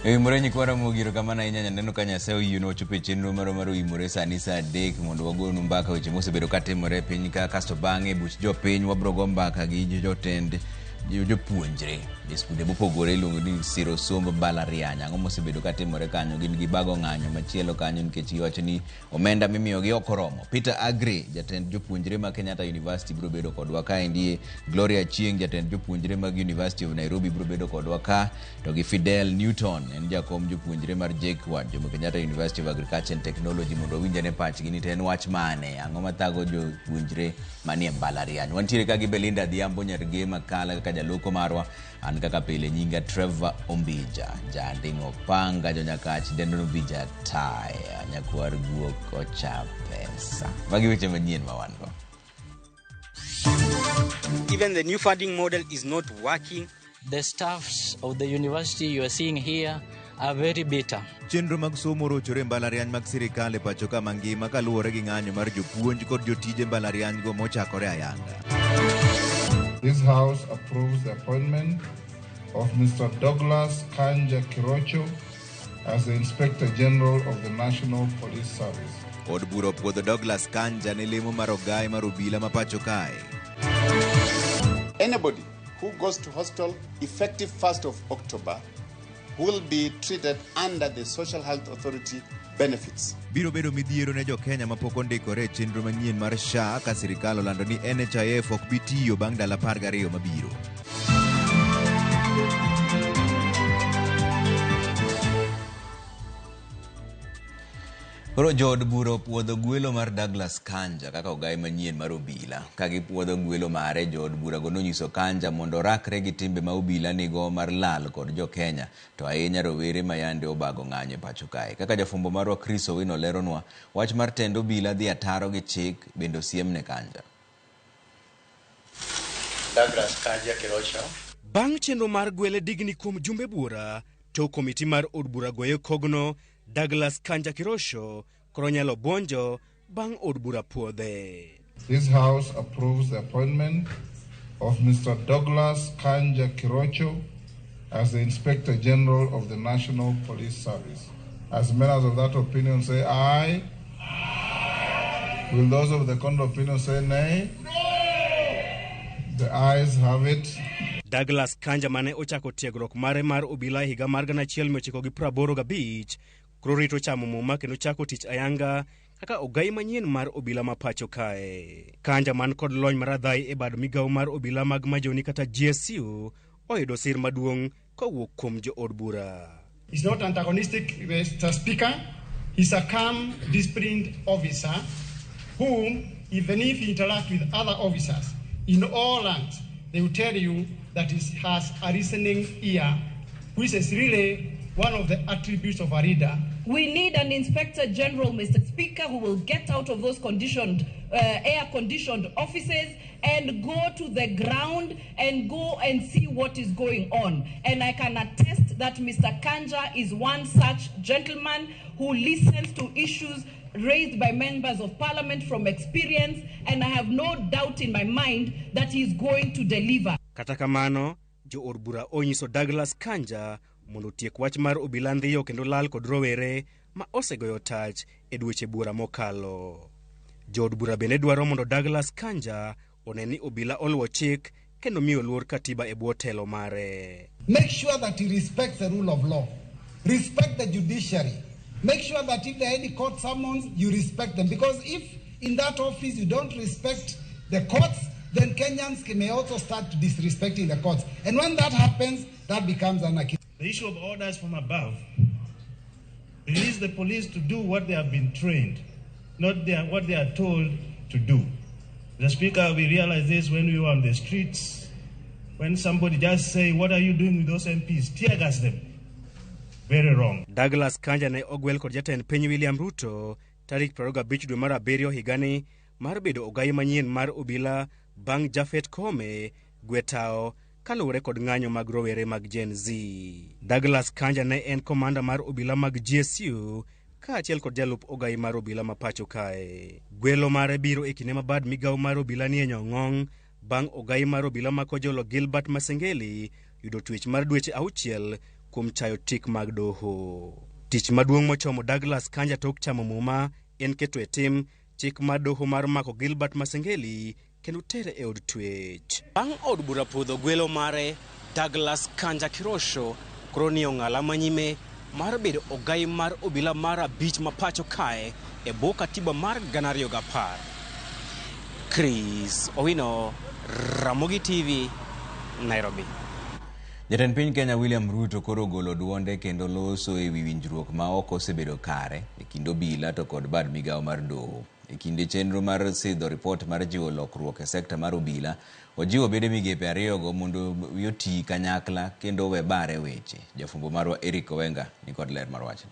Murenyi kwa Ramogi kamana inyanya neno kanyaseo yuno chupe chenro maro imore sani saa 3 mondo wagonu mbaka weche mosebedo katimore piny ka kasto bang'e buch jopiny wabrogo mbaka gi jotend jopuonjre skunde mopogore iluongo ni siro somb mbalariany. Ang'o mosebedo katimore kanyo? Gin gi bago ng'anyo machielo kanyo nikech iwacho ni omenda mimiyogi ok oromo. Peter Agre, jatend jopuonjre ma Kenyatta University, biro bedo kodwa ka. Ndie Gloria Chieng, jatend jopuonjre mag University of Nairobi, biro bedo kodwa ka. To gi Fidel Newton, en jakom jopuonjre mar JKUAT, Jomo Kenyatta University of Agriculture and Technology, mondo winjane pachgi ni ten wach mane ang'o mathago jopuonjre manie mbalariany. Wantiere ka gi Belinda Dhiambo Nyarge Makala kaka jaloko marwa. An kaka pile nyinga Trevor Ombija, janding'o panga jonyakach dendo Ombija taya nyakwar guok ocha pesa. Magi weche manyien ma wan go. Even the new funding model is not working. The staffs of the university you are seeing here are very bitter. Chenro mag somo rochore mbalariany mag sirikal e pacho ka mangima kaluwore gi ng'anyo mar jopuonj kod jotije mbalariany go mochakore ayanga. This House approves the appointment of Mr. Douglas Kanja Kirocho as the Inspector General of the National Police Service. Od buro puodho Douglas Kanja ne lemo mar ogai mar obila ma pacho kae. Anybody who goes to hospital effective 1st of October will be treated under the Social Health Authority benefits. Biro bedo midhiero ne jo Kenya mapok ondikore chenro manyien mar SHA ka sirikal olando ni NHIF ok bi tiyo bang' ndalo 12 mabiro. Koro jood buro puodho gwelo mar Douglas Kanja kaka ogai manyien mar obila. Kagi puodho gwelo mare, jood bura go nonyiso Kanja mondo rakre gi timbe ma obila nigo mar lal kod jo Kenya to ahinya rowere ma yande obago ng'anyo pacho kae. Kaka jafumbo marwa Chris Owino leronwa, wach mar tend obila dhi ataro gi chik bendo siem ne Kanja. Douglas Kanja Kirocho. Bang' chenro mar gwele digni kuom jumbe bura, to komiti mar od bura goyo kogno Douglas Kanja Kirocho koro nyalo bonjo bang' od bura puodhe. This House approves the appointment of Mr. Douglas Kanja Kirocho as the Inspector General of the National Police Service. As members of that opinion say aye. Will those of the contrary opinion say nay? The ayes have it. Douglas Kanja mane ochako tiegruok mare mar obila higa mar 1985 koro rito chamo muma kendo chako tich ayanga kaka ogai manyien mar obila ma pacho kae. Kanja man kod lony maradhai e bad migawo mar obila mag majoni kata GSU oyudo sir maduong' kowuok kuom jo od bura. He's not antagonistic, Mr. Speaker. He's a calm, disciplined officer whom, even if he interacts with other officers in all ranks, they will tell you that he has a listening ear, which is really one of the attributes of a leader. We need an Inspector General, Mr. Speaker, who will get out of those air-conditioned offices and go to the ground and go and see what is going on. And I can attest that Mr. Kanja is one such gentleman who listens to issues raised by members of parliament from experience, and I have no doubt in my mind that he is going to deliver. Kata kamano, jo od bura onyiso Douglas Kanja mondo tiek wach mar obila ndhiyo kendo lal kod rowere ma osegoyo tach e dweche bura mokalo. Jo od bura bende dwaro mondo Douglas Kanja oneni obila oluwo chik kendo miyo luor katiba e bwo telo mare. Make sure that he respects the rule of law. Respect the judiciary. Make sure that if there are any court summons, you respect them. Because if in that office you don't respect the courts, then Kenyans may also start disrespecting the courts. And when that happens, that becomes anarchy. The issue of orders from above release the police to do what they have been trained, not what they are told to do. Mr. Speaker, we realize this when we were on the streets, when somebody just say, what are you doing with those MPs? Tear gas them. Very wrong. Douglas Kanja ne ogwel kod jatend piny William Ruto tarik 25 dwe mar 7 higani mar bedo ogai manyien mar obila bang' Jafet Kome gwetao kaluwore kod ng'anyo mag rowere mag Gen Z. Douglas Kanja ne en komanda mar obila mag GSU kaachiel kod jalup ogai mar obila ma pacho kae. Gwelo mare biro e kinde ma bad migawo mar obila ni e nyong'ong bang' ogai mar obila ma kojolo Gilbert Masengeli yudo twech mar dweche 6 kuom chayo tik mag doho. Tich maduong' mochomo Douglas Kanja tok chamo muma en keto e tim chik mar doho mar mako Gilbert Masengeli kendo tere e od twech. Bang' od bura puodho gwelo mare Douglas Kanja Kirosho koro ni ong'ala manyime mar bedo ogai mar obila mar abich mapacho kae e bwo katiba mar 2010. Chris Owino, Ramogi TV, Nairobi. Jatend piny Kenya William Ruto koro golo duonde kendo loso e wi winjruok ma ok osebedo kare e kind obila to kod bad migawo mar doho. E kinde chenro mar sidho ripot mar jiwo lokruok e sekta mar obila, ojiwo bede migepe ariyogo mondo yoti kanyakla kendo we bare weche. Jafumbo marwa Eric Owenga ni kod ler mar wachno.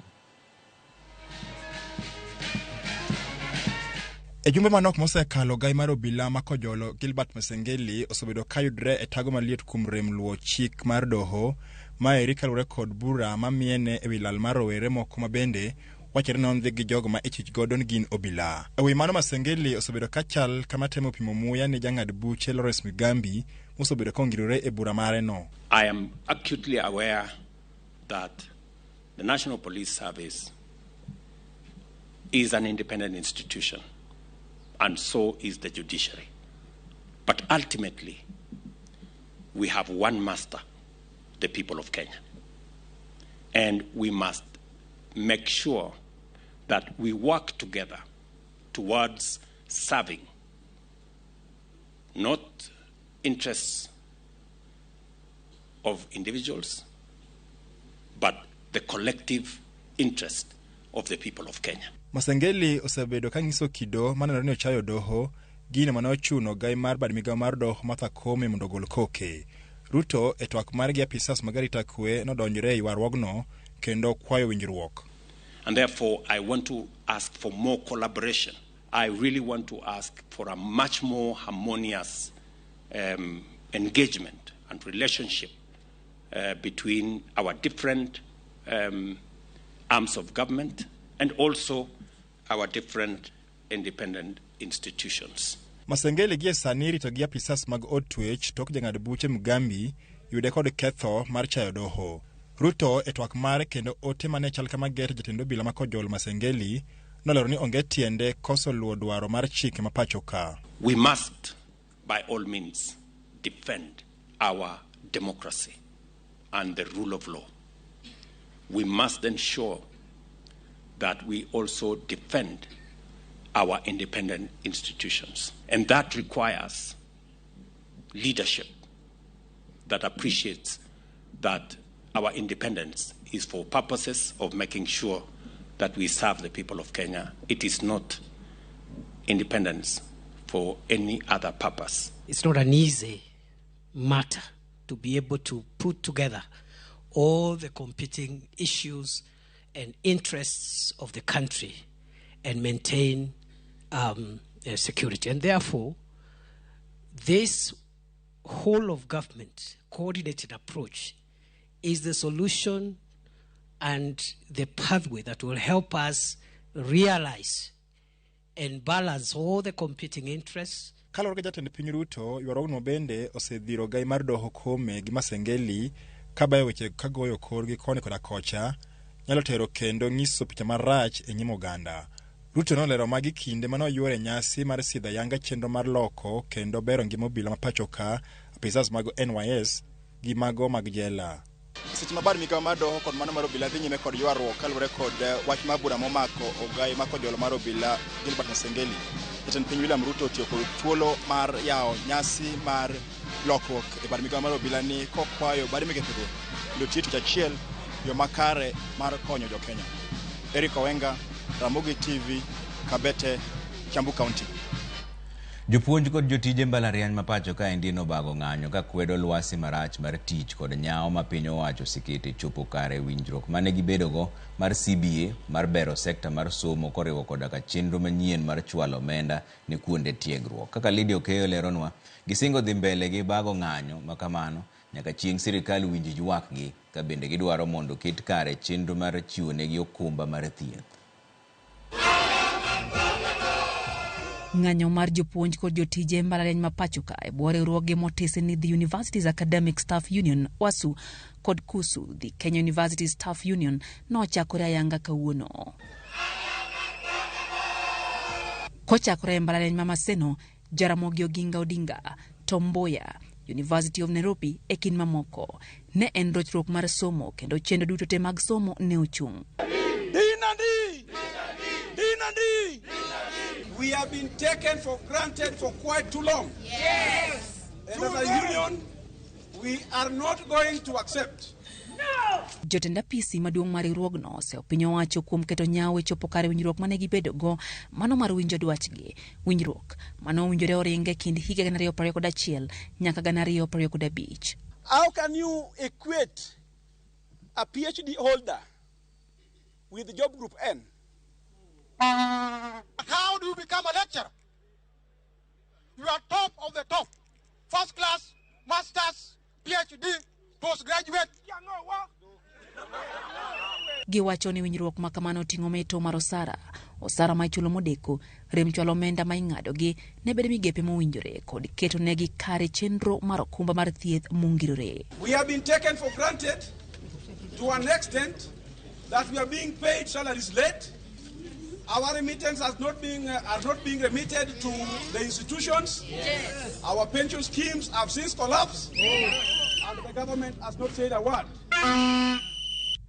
E jumbe manok mosekalo gai mar obila makojolo Gilbert Masengeli osebedo kayudre e tago maliet kuom rem luwo chik mar doho ma eri kalure kod bura mamiene e wi lal mar rowere moko mabende wachore ni ondhi gi jogo ma ichich godo ni gin obila. E wi mano Masengeli osebedo kachal kama temo pimo muya ni jang'ad buche Lawrence Migambi mosebedo kongirore e bura mare no. I am acutely aware that the National Police Service is an independent institution, and so is the judiciary. But ultimately, we have one master, the people of Kenya. And we must make sure that we work together towards serving not interests of individuals, but the collective interest of the people of Kenya. Masengeli osebedo kangiso kido manenore ni ochayo doho gino mane ochuno gai mar bad migawo mar doho Martha Koome mondo gol koke. Ruto e twak mar gi apisas mag arita kwe nodonjore e ywarruokno kendo kwayo winjruok. And therefore, I want to ask for more collaboration. I really want to ask for a much more harmonious engagement and relationship between our different arms of government and also our different independent institutions. Masengeli gie sani rito gi apisas mag od twech tok jang'ad buche Mugambi yude kod ketho mar chayo doho. Ruto e twak mare kendo ote mane chal kama get jatend obila makojol Masengeli nolero ni onge tiende koso luwo dwaro mar chike mapacho ka. We must by all means defend our democracy and the rule of law. We must ensure that we also defend our independent institutions. And that requires leadership that appreciates that our independence is for purposes of making sure that we serve the people of Kenya. It is not independence for any other purpose. It's not an easy matter to be able to put together all the competing issues and interests of the country and maintain security. And therefore, this whole of government coordinated approach is the solution and the pathway that will help us realize and balance all the competing interests. Kalor ga jatend piny Ruto ywarogno bende osedhiro gai mar doho Koome gi Masengeli kabayo weche kagoyo korgi koni koda kocha nyalo tero kendo nyiso picha marach e nyim oganda. Ruto nolero magi kinde mano yuore nyasi mar sidha yanga chenro mar loko kendo bero ngima obila mapacho ka apisas mag NYS gi mago mag jela. Seche mabar migawo mar doho kod mano mar obila dhi nyime kod ywarruok kalure kod wach mar bura momako ogai makojolo mar obila Gilbert Masengeli. Jatend piny William Ruto otiyo kod thuolo mar yawo nyasi mar lokruok e bar migawo mar obila ni kokwayo bari migepego mondo tiyo tich achiel yo makare mar konyo jo Kenya. Eric Owenga, Ramogi TV, Kabete, Kiambu County. Jopuonj kod jotije mbalariany mapacho ka endi nobago ng'anyo ka kwedo lwasi marach mar tich kod nyawo ma piny owacho osekete chopo kare winjruok mane gibedogo mar CBA mar bero sekta mar somo koriwo koda ka chenro manyien mar chwalo omenda ne kuonde tiegruok. Kaka Lydia Okeyo leronwa, gisingo dhi mbele gi bago ng'anyo makamano nyaka chieng' sirikal winji ywakgi ka bende gidwaro mondo ket kare chenro mar chiwo negi okumba mar thieth. Ng'anyo mar jopuonj kod jotije mbalariany ma pacho ka e bwo riwruoge motese ni The University's Academic Staff Union WASU kod KUSU The Kenya University Staff Union nochakore ayanga kawuono. Kochakore e mbalariany ma Maseno, Jaramogi Oginga Odinga, Tom Mboya, University of Nairobi e kin mamoko. Ne en rochruok mar somo kendo chenro duto te mag somo ne ochung'. We have been taken for granted for quite too long. Yes. And as a union, we are not going to accept. No. Jotend apisi maduong' mar riwruogno oseo piny owacho kuom keto nyawo chopo kare winjruok mane gibedogo mano mar winjo dwachgi. Winjruok mano winjore oringe kind higa 2021 nyaka 2025. How can you equate a PhD holder with the job group N? How do you become a lecturer? You are top of the top. First class, masters, PhD, postgraduate. Giwacho ni winjruok ma kamano ting'o meto mar osara ma ichulo modeko, rem chwalo omenda ma ing'adogi ne bedo migepe mowinjore kod keto negi kare chenro mar okumba mar thieth mongirore. We have been taken for granted to an extent that we are being paid salaries late. Our remittance are not being remitted to the institutions. Yes. Our pension schemes have since collapsed. And the government has not said a word.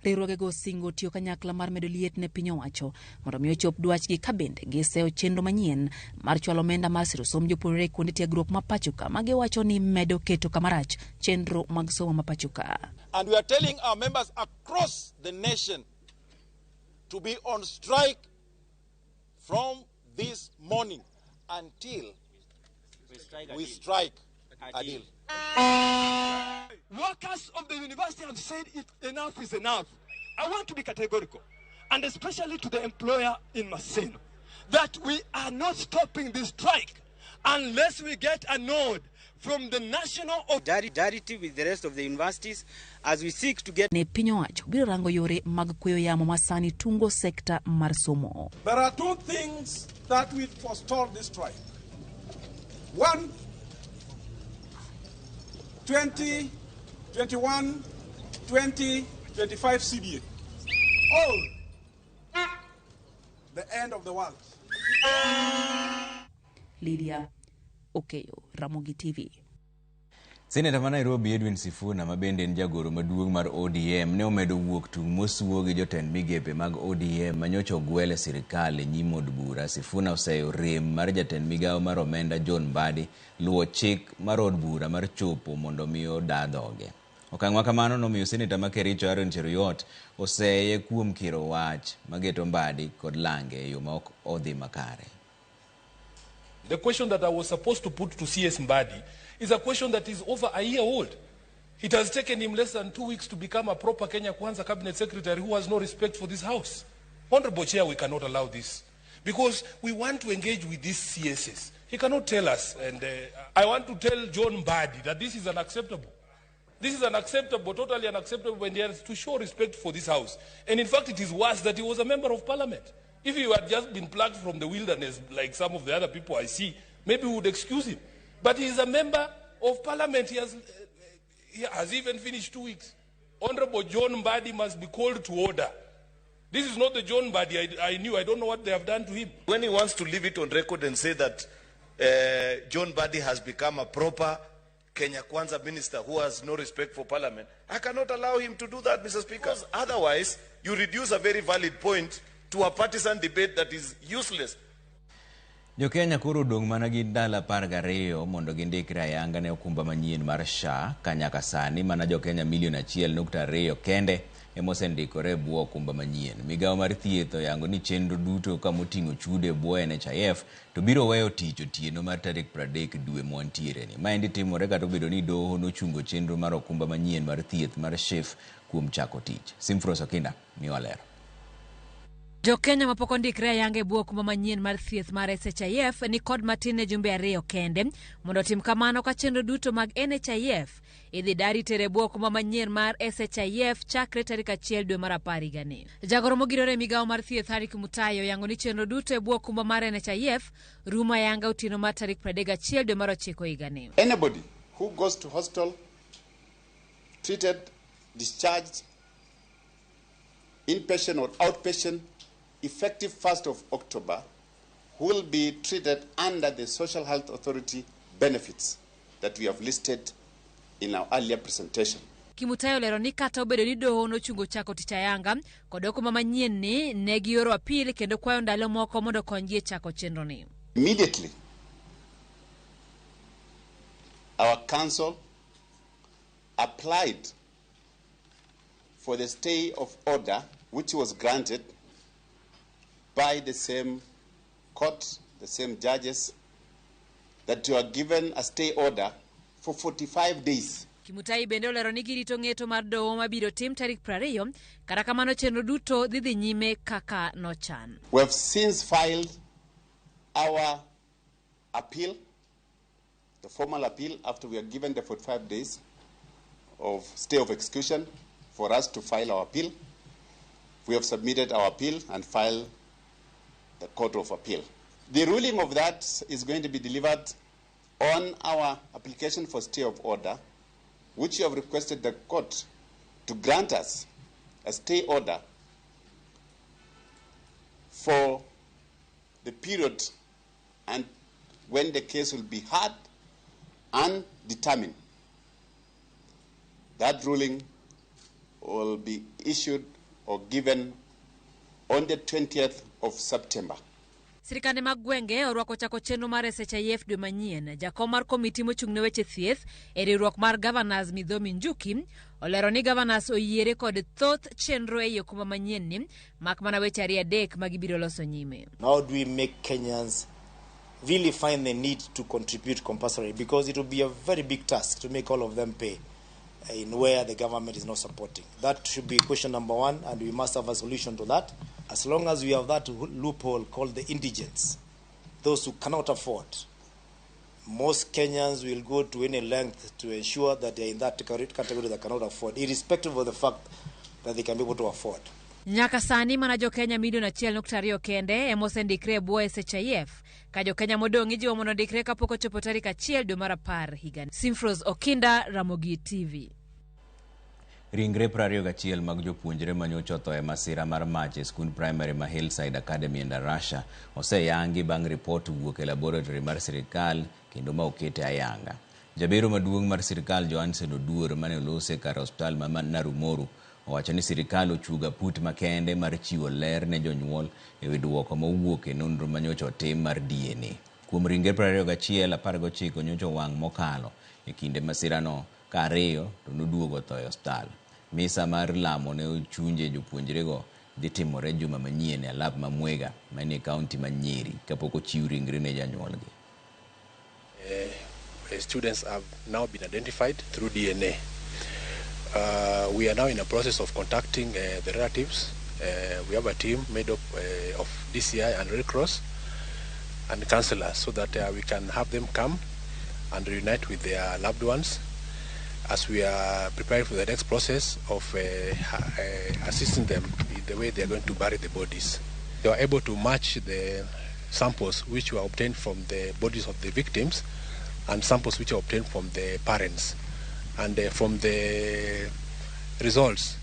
Riwruoge go singo tiyo kanyakla mar medo liet ne piny owacho mondo mi ochop dwachgi ka bende giseo chenro manyien mar chwalo omenda mar siro somo jopuonjre kuonde tiegruok ma pacho ka ma giwacho ni medo keto kamarach chenro mag somo ma pacho ka. And we are telling our members across the nation to be on strike from this morning until we strike a deal. Workers of the university have said enough is enough. I want to be categorical, and especially to the employer in Maseno, that we are not stopping this strike unless we get a nod from the national solidarity with the rest of the universities as we seek to get ne piny owacho biro rango yore mag kweyo yamo masani tungo sekta mar somo. There are two things that will forestall this strike. One, 2021, 2025 CBA. All the end of the world. Lydia Okeyo, Ramogi TV. Seneta ma Nairobi Edwin Sifuna ma bende en jagoro maduong' mar ODM ne omedo wuok tung' mosuo gi jotend migepe mag ODM manyocha ogwele sirikal e nyim od bura. Sifuna oseyo rem mar jatend migawo mar omenda John Mbadi luwo chik mar od bura mar chopo mondo miyo dadhoge. Okang' ma kamano nomiyo seneta ma Kericho Aaron Cheruiyot oseye kuom kiro wach mageto Mbadi kod lange e yo ma ok odhi makare. The question that I was supposed to put to CS Mbadi is a question that is over a year old. It has taken him less than 2 weeks to become a proper Kenya Kwanza cabinet secretary who has no respect for this house. Honorable Chair, we cannot allow this because we want to engage with these CSs. He cannot tell us, and I want to tell John Mbadi that this is unacceptable. This is unacceptable, totally unacceptable, when he has to show respect for this house. And in fact, it is worse that he was a member of parliament. If he had just been plucked from the wilderness like some of the other people I see, maybe we would excuse him. But he is a member of parliament. He has even finished 2 weeks. Honorable John Mbadi must be called to order. This is not the John Mbadi I knew. I don't know what they have done to him. When he wants to leave it on record and say that John Mbadi has become a proper Kenya Kwanza minister who has no respect for parliament, I cannot allow him to do that, Mr. Speaker. Because otherwise, you reduce a very valid point to a partisan debate that is useless. Jo Kenya koro dong' mana gi dala 12 mondo gindikre ayanga ne okumba manyien mar SHA ka nyaka sani mana jo Kenya 1.2 kende emosendikore bwo okumba manyien. Migawo mar thieth oyango ni chenro duto ka moting'o chude bwo NHIF to biro weyo tich otieno mar tarik 30 dwe mwantiere ni. Maendi timore kata obedo ni doho nochungo chenro mar okumba manyien mar thieth mar SHIF kuom chako tich. Simfros Okinda ni olero. Jo Kenya mapoko ndikre yange buo kuma manyien mar thieth mar SHIF ni kod matine jumbe ariyo kende mondo tim kamano ka chenro duto mag NHIF idhi dari tere buo kuma manyien mar SHIF chakre tarik 1 dwe mar 10 higani. Jagoro mogirore migawo mar thieth Harik Mutayo yango ni chenro duto e buo kuma mar NHIF ruma yanga utino mar tarik 31 dwe mar 9 higani. Anybody who goes to hospital, treated, discharged, inpatient or outpatient, effective 1st of October, will be treated under the Social Health Authority benefits that we have listed in our earlier presentation. Kimutayo lero ni kata obedo ni doho nochungo chako tich ayanga kod kuma manyien ni ne gioro apil kendo kwayo ndalo moko mondo konygie chako chenro ni. Immediately, our council applied for the stay of order, which was granted by the same court, the same judges, that you are given a stay order for 45 days. Kimutai bende olero ni girito ng'eto mar doho mabiro tim tarik 20 kata kamano chenro duto dhi nyime kaka nochan. We have since filed our appeal, the formal appeal, after we are given the 45 days of stay of execution for us to file our appeal. We have submitted our appeal and filed the Court of Appeal. The ruling of that is going to be delivered on our application for stay of order, which you have requested the court to grant us a stay order for the period and when the case will be heard and determined. That ruling will be issued or given on the 20th of September. Sirikande mag gwenge orwako chako chenro mar SHIF dwe manyien. Jakom mar komiti mochung'ne weche thieth e riwruok mar Governors Midhomi Njuki olero ni Governors oyiere kod thoth chenro e yo kuma manyien ni mak mana weche 3 magibiro loso nyime. How do we make Kenyans really find the need to contribute compulsorily, because it will be a very big task to make all of them pay in where the government is not supporting. That should be question number 1, and we must have a solution to that. As long as we have that loophole called the indigents, those who cannot afford, most Kenyans will go to any length to ensure that they are in that category that cannot afford, irrespective of the fact that they can be able to afford. Nyaka sani mana jo Kenya milion 1.2 kende emosendikre buo SHIF ka jo Kenya modong' ijiwo mondo ndikre kapok ochopo tarik 1 dwe mar 10 higani. Simfros Okinda, Ramogi TV. Ringre 21 mag jopuonjre manyocha otho e masira mar mach e skund primary ma Hillside Academy Endarasha oseyangi bang' ripot wuok e laboratory mar sirikal kendo ma okete ayanga. Jabero maduong' mar sirikal Johansen Oduor mane olose kar hospital ma Narumoru owacho ni sirikal ochuga put makende mar chiwo ler ne jonyuol e wi duoko mowuok e nonro manyocha otim mar DNA. Kuom ringre 21, 19 nyocha wang' mokalo e kinde masirano ka 2 to noduogo tho e hospital. Misa mar lamo ne ochunje jopuonjrego dhi timore juma manyien e lab ma Mwega manie kaunti ma Nyeri kapok ochiw ringre ne janyuolgi. Students have now been identified through DNA. We are now in a process of contacting the relatives. We have a team made up of DCI and Red Cross and counselors so that we can have them come and reunite with their loved ones as we are preparing for the next process of assisting them in the way they are going to bury the bodies. They were able to match the samples which were obtained from the bodies of the victims and samples which were obtained from the parents. And from the results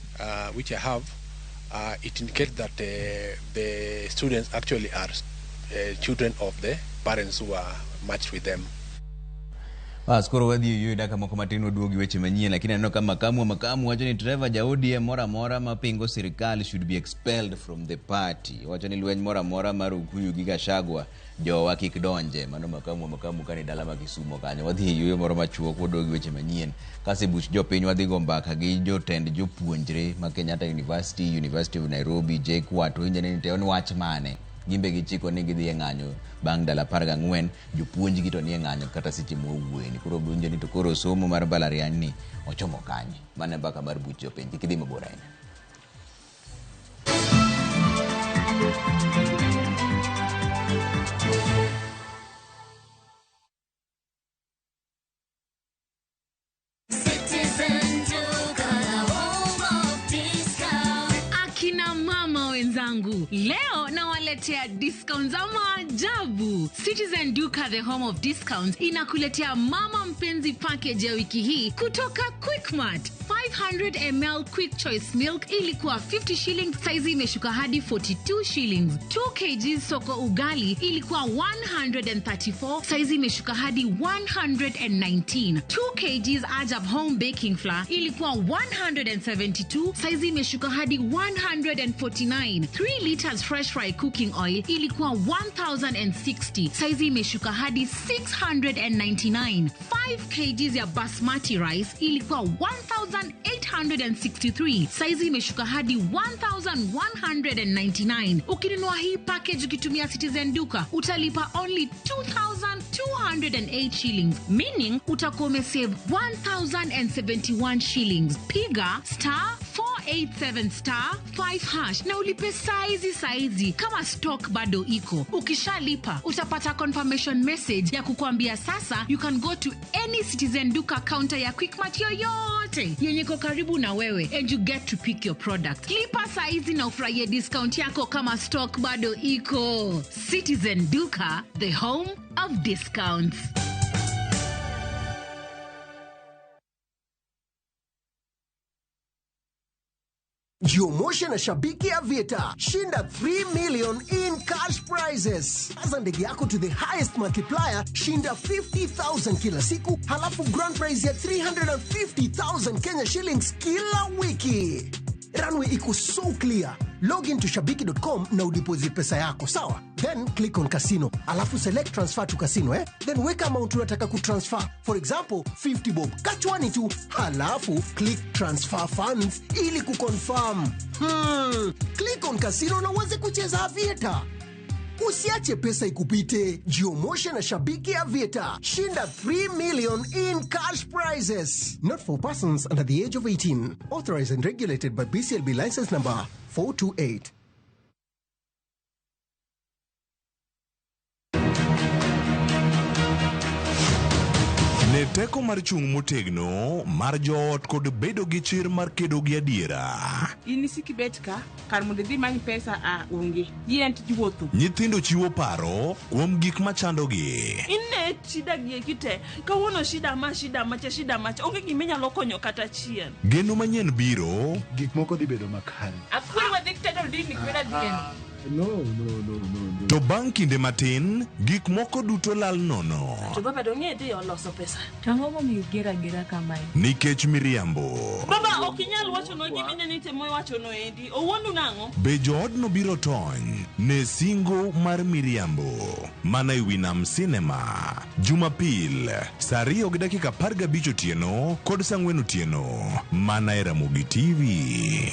which I have, it indicates that the students actually are children of the parents who are matched with them. Skoro wadhi yoda kama komatino oduogi weche manyien, lakini aneno kama makamu wacho ni driver ja ODM mora mapingo sirikal should be expelled from the party. Wacho ni lweny mora mar Okuyu gi Gachagua jowa kik donje. Mano makamu kani dala ma Kisumo kanyo. Wadhi yoyo moro machuok oduogi weche manyien. Kasi buch jopiny wadhi go mbaka gi jotend jopuonjre ma Kenyatta University of Nairobi, JKUAT injene ni teon wach mane. Gimbe gi chiko ni gidhi ng'anyo bang' dala 14 jopuonj gi to ni ng'anyo kata seche mowuoye ni koro bunje ni to koro somo mar balariany ni ochomo kanye. Mane mbaka mar buch jopiny kidhi mabor ahinya. Leo nawaletea discounts za maajabu. Citizen Duka, the home of discounts, inakuletea mama mpenzi package ya wiki hii kutoka Quickmart. 500 ml quick choice milk ilikuwa 50 shillings, saizi imeshuka hadi 42 shillings. 2 kg soko ugali ilikuwa 134, saizi imeshuka hadi 119. 2 kg Ajab home baking flour ilikuwa 172, saizi imeshuka hadi 149. 3 liters fresh fry cooking oil ilikuwa 1060, saizi imeshuka hadi 699. 5 kg ya basmati rice ilikuwa 1863, saizi imeshuka hadi 1199. Ukinunua hii package ukitumia Citizen Duka utalipa only 2208 shillings, meaning utakuwa umesave 1071 shillings. Piga *487*5# na ulipe saizi kama stock bado iko. Ukishalipa utapata confirmation message ya kukuambia sasa you can go to any Citizen Duka counter ya Quickmart yoyote yenye iko karibu na wewe and you get to pick your product. Lipa saizi na ufurahie discount yako kama stock bado iko. Citizen Duka, the home of discounts. Jomosha na Shabiki Aviator. Shinda 3 million in cash prizes. Aza ndege yako to the highest multiplier. Shinda 50,000 kila siku. Halafu grand prize ya 350,000 Kenya shillings kila wiki. Runway iko so clear. Log in to shabiki.com na udeposit pesa yako, sawa? Then click on casino. Alafu select transfer to casino, Then weka amount unataka kutransfer. For example, 50 bob. Kachwani tu. Halafu click transfer funds ili kuconfirm. Click on casino na uweze kucheza Aviator. Usiache pesa ikupite. Jiomoshe na Shabiki Aviator. Shinda 3 million in cash prizes. Not for persons under the age of 18. Authorized and regulated by BCLB license number 428. Ne teko mar chung motegno mar joot kod bedo gi chir mar kedo gi adiera. Inisiki betka kar mondo dhi manyi pesa onge. Yien tiwuotho. Nyithindo chiwo paro kuom gik machandogi. Inne shida gi kite. Kawuono shida macha. Onge gimenyalo konyo kata chien. Geno manyien biro. Gik moko dhi bedo makare. Akwai wadhi tedo dini kweda dien. No. To bang' kinde matin, gik moko duto lal nono. To baba donge dhi oloso pesa. Tango mo mi gera kamae. Nikech miriambo. Baba okinyal wacho no gimine ni temo wacho no endi. Owuondu nango. Be joodno biro tony ne singo mar miriambo. Mana e Winam Cinema. Jumapil, saa 2:15 otieno kod saa 4 otieno. Mana e Ramogi TV.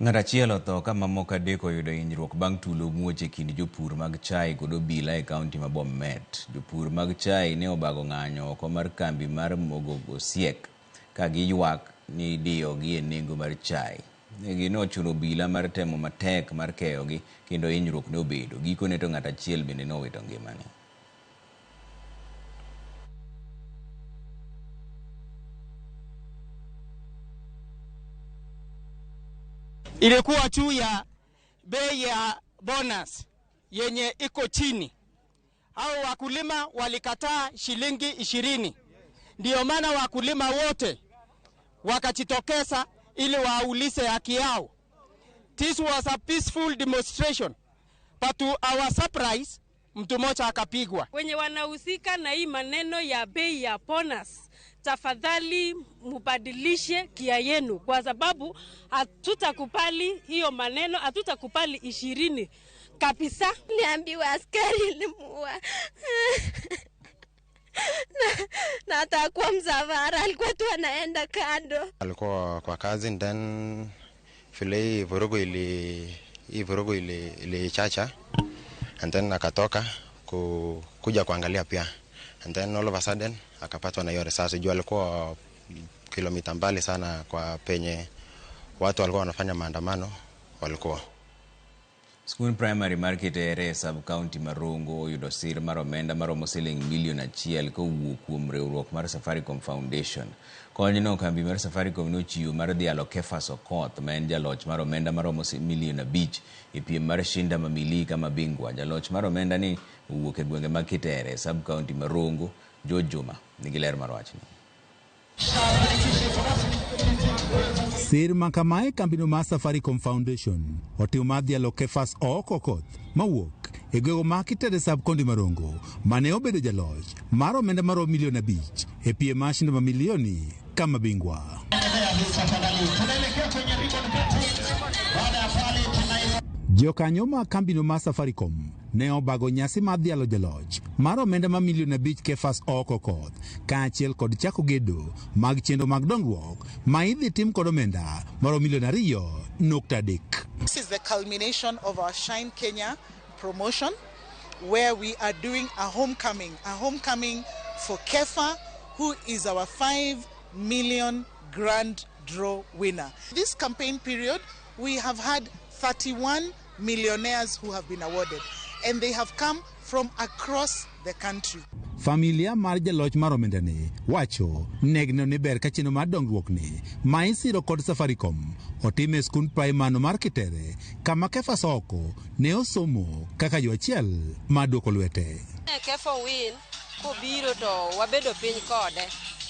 Ng'atachiel otho ka mamoko adek oyudo hinyruok bang' tulo muoch e kind jopur mag chai kod obila e kaunti ma Bomet. Jopur mag chai ne obago ng'anyo oko mar kambi mar mogo Osiek ka giywak ni diyogi e nengo mar chai. Negi nochuno obila mar temo matek mar keyogi kendo hinyruok ne obedo. Gikone to ng'atachiel bende nowito ngimane. Ilikuwa tu ya bei ya bonus yenye iko chini. Hao wakulima walikataa shilingi 20. Ndio maana wakulima wote wakajitokeza ili waulize haki yao. This was a peaceful demonstration. But to our surprise, mtu mmoja akapigwa. Wenye wanahusika na hii maneno ya bei ya bonus, tafadhali mubadilishe kia yenu, kwa sababu hatutakubali hiyo maneno, hatutakubali 20 kabisa. Niambiwa askari limuua. na atakuwa msafara, alikuwa tu anaenda kando. Alikuwa kwa kazi, then vile hii vurugu ilichacha, and then akatoka kuja kuangalia pia, and then all of a sudden akapatwa na hiyo risasi. Juu alikuwa kilomita mbali sana kwa penye watu walikuwa wanafanya maandamano walikuwa. Skun primary market ere sub county Marongo oyudo sir mar omenda maromo siling milion 1 kowuok kuom riwruok mar Safaricom Foundation. Konyno kambi mar Safaricom nochiwo mar dhialo Kefas Okoth ma en jaloch mar omenda maromo milion 5 e piem mar Shinda Mamili kama bingwa. Jaloch mar omenda ni owuok e gwenge mag Kitere sub county Marongo. Jojuma nigi ler mar wachno. Sir makamae kambino mar Safaricom Foundation otim madhialo Kefas Okoth mawuok e gwego ma Kitere sub county Marongo mane obedo jaloch mar omenda maromo milion 5 e piem mar Shinda Mamilioni kama bingwa. Jokanyo ma kambino mar Safaricom ne obago nyasi mar dhialo jaloch mar omenda ma milion 5 Kefas Okoth kaachiel kod chako gedo mag chenro mag dongruok ma idhi tim kod omenda maromo milion 2.3. This is the culmination of our Shine Kenya promotion, where we are doing a homecoming for Kefa, who is our 5 million grand draw winner. This campaign period, we have had 31 millionaires who have been awarded, and they have come from across the country. Familia mar jaloch mar omenda ni wacho negno ni ber ka chenro mar dongruok ni ma isiro kod Safaricom otime skund primary mar Kitere kama Kefas Oko ne osomo kaka joachiel ma dwoko lwete. Kefa win kobiro to wabedo piny kode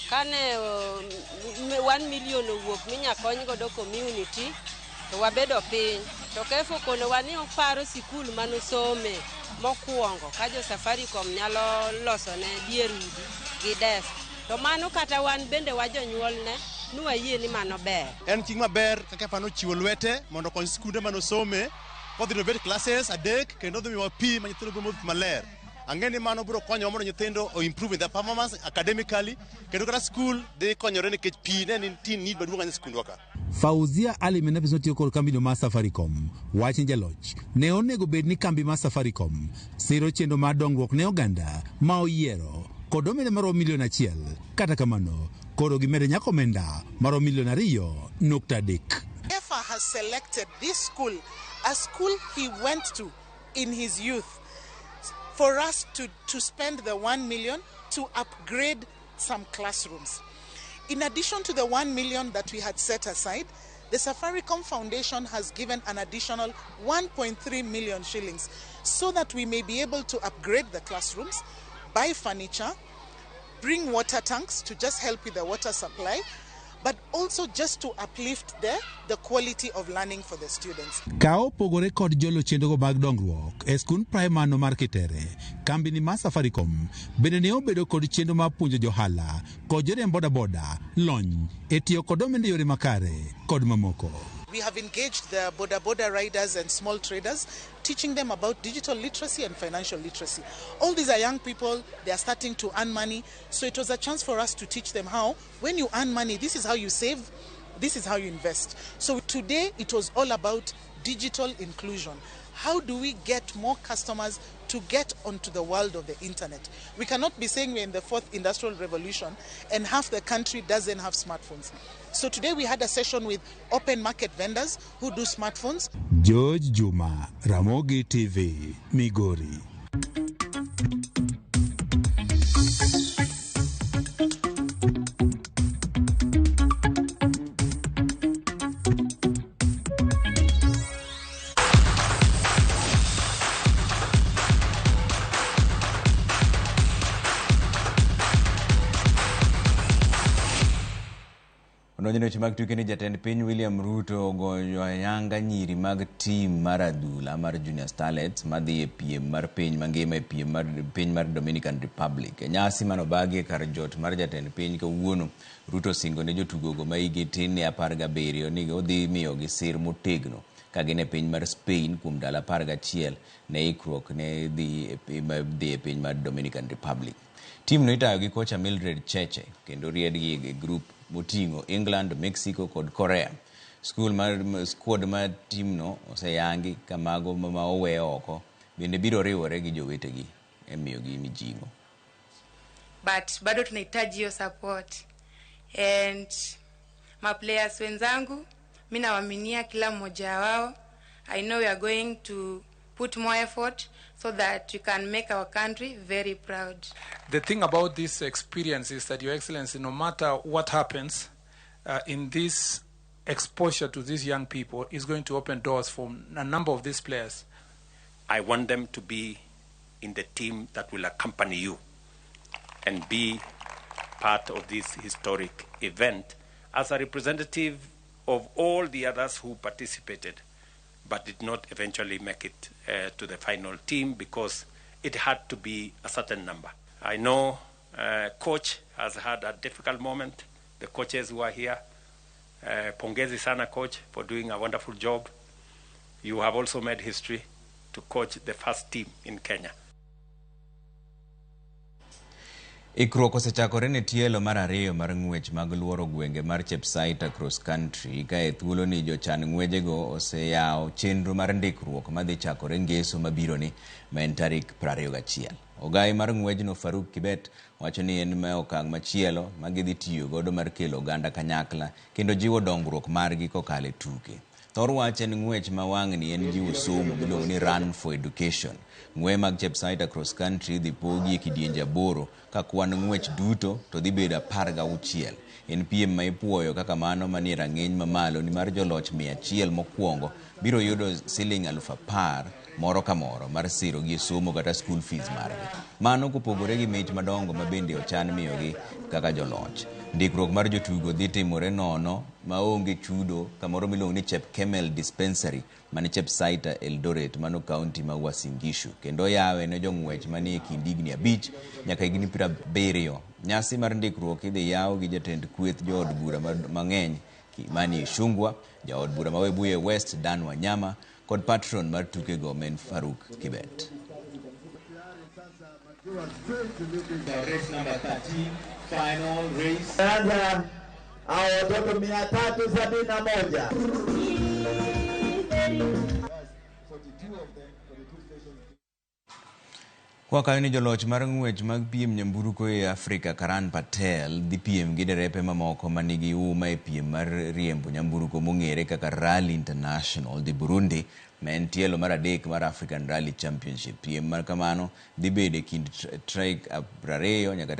kane 1 million owuok minya kony godo community to wabedo piny to Kefa kono wani oparo sikul manosome mokuongo ka jo Safaricom nyalo loso ne dierudi gi desk to mano kata wan bende wajonyuol ne nuwayie ni mano ber. En ting maber ka Kefa nochiwo lwete mondo kony skunde manosome kodhi no bet classes adek kendo dhi miwa pi ma nyithindo go modhi maler. Angeni mano biro konyo mondo nyithindo o improve their performance academically kendo kata school dhi konyore nikech pi ne nitie need maduong' ne skundwa ka. Fauzia Ali menabiso tiyo kod kambino mar Safaricom wachni jaloch ne onego bed ni kambi mar Safaricom siro chenro mar dongruok ne oganda ma oyiero kod omenda maromo milion 1 kata kamano koro gimede nyako omenda maromo milion 2.3. Kefa has selected this school, a school he went to in his youth, for us to spend the 1 million to upgrade some classrooms. In addition to the 1 million that we had set aside, the Safaricom Foundation has given an additional 1.3 million shillings so that we may be able to upgrade the classrooms, buy furniture, bring water tanks to just help with the water supply, but also just to uplift the quality of learning for the students. Kao pogore kod jolo chendogo mag dongruok e skund primary no mar Kitere, kambi ni mar Safaricom bende ne obedo kod chenro mar puonjo johala kod joriemb boda lony e tiyo kod omenda yore makare kod mamoko. We have engaged the boda riders and small traders, teaching them about digital literacy and financial literacy. All these are young people, they are starting to earn money, so it was a chance for us to teach them how, when you earn money, this is how you save, this is how you invest. So today it was all about digital inclusion. How do we get more customers to get onto the world of the internet? We cannot be saying we're in the 4th industrial revolution and half the country doesn't have smartphones. So today we had a session with open market vendors who do smartphones. George Juma, Ramogi TV, Migori. Onojene weche mag tuke ni jatend piny William Ruto ogoyo ayanga nyiri mag tim mar adhula mar Junior Starlets madhi e piem mar piny mangima e piem mar piny mar Dominican Republic. E nyasi manobagie kar jot mar jatend piny kawuono, Ruto singo ne jotugogo ma higi tin ne 17 ni odhi miyogi sir motegno ka gin e piny mar Spain kuom ndalo 11 ne ikruok ne dhi e piny mar Dominican Republic. Tim no itayo gi kocha Mildred Cheche kendo riedgi e group moting'o England, Mexico kod Korea. Squad mar team no oseyangi kamago ma owe oko bende biro riwore gi jowetegi e miyogi mijing'o. But bado tunahitaji hiyo support and my players wenzangu mimi nawaaminia kila mmoja wao. I know we are going to put more effort so that we can make our country very proud. The thing about this experience is that, Your Excellency, no matter what happens in this exposure to these young people is going to open doors for a number of these players. I want them to be in the team that will accompany you and be part of this historic event as a representative of all the others who participated but did not eventually make it to the final team because it had to be a certain number. I know coach has had a difficult moment. The coaches who are here, pongezi sana coach for doing a wonderful job. You have also made history to coach the first team in Kenya. Ikruok osechakore ne tielo mar ariyo mar ng'wech mag luoro gwenge mar Chepsaita cross country ka e thuolo ni jochan ng'wejego oseyawo chenro mar ndikruok madhi chakore ngeso mabiro ni ma en tarik 21. Ogai mar ng'wejno Faruk Kibet wacho ni en ma okang' machielo magidhi tiyo godo mar kelo oganda kanyakla kendo jiwo dongruok margi kokalo e tuke. Thor wach en ng'wech ma wang'ni en jiwo somo miluongo ni Run for Education. Ng'we mag Chepsaita cross country dhi pogi e kidienje 8 ka kwan ng'wech duto to dhi bedo 16. En piem ma ipuoyo kaka mano manie rang'iny mamalo ni mar joloch 100 mokwongo biro yudo siling 10,000 moro ka moro mar siro gi somo kata school fees margi. Mano kopogore gi mich madongo ma bende ochan miyogi kaka joloch. Ndikruok mar jotugo dhi timore nono maonge chudo kamoro miluongo ni Chep Kemel Dispensary mani Chepsaita Eldoret mano kaunti ma Uasin Gishu kendo yawe ne jong'wech manie kind higni 5 nyaka higni 70. Nyasi mar ndikruok idhi yaw gi jatend kweth jood bura mang'eny manie Shungwa, jaod bura ma Webuye West Dan Wanyama kod patron mar tukego men Faruk Kibet. Race number 13, final race. Sasa watoto 371. Kwa kayo ni joloch mar ng'wech mag piem nyamburko e Afrika Karan Patel dhi piem gi derepe mamoko manigi uma e piem mar riembo nyamburko mong'ere kaka Rally International di Burundi ma en tielo mar 3 mar African Rally Championship. Piem mar kamano dhi bedo e kind tarik 20 nyaka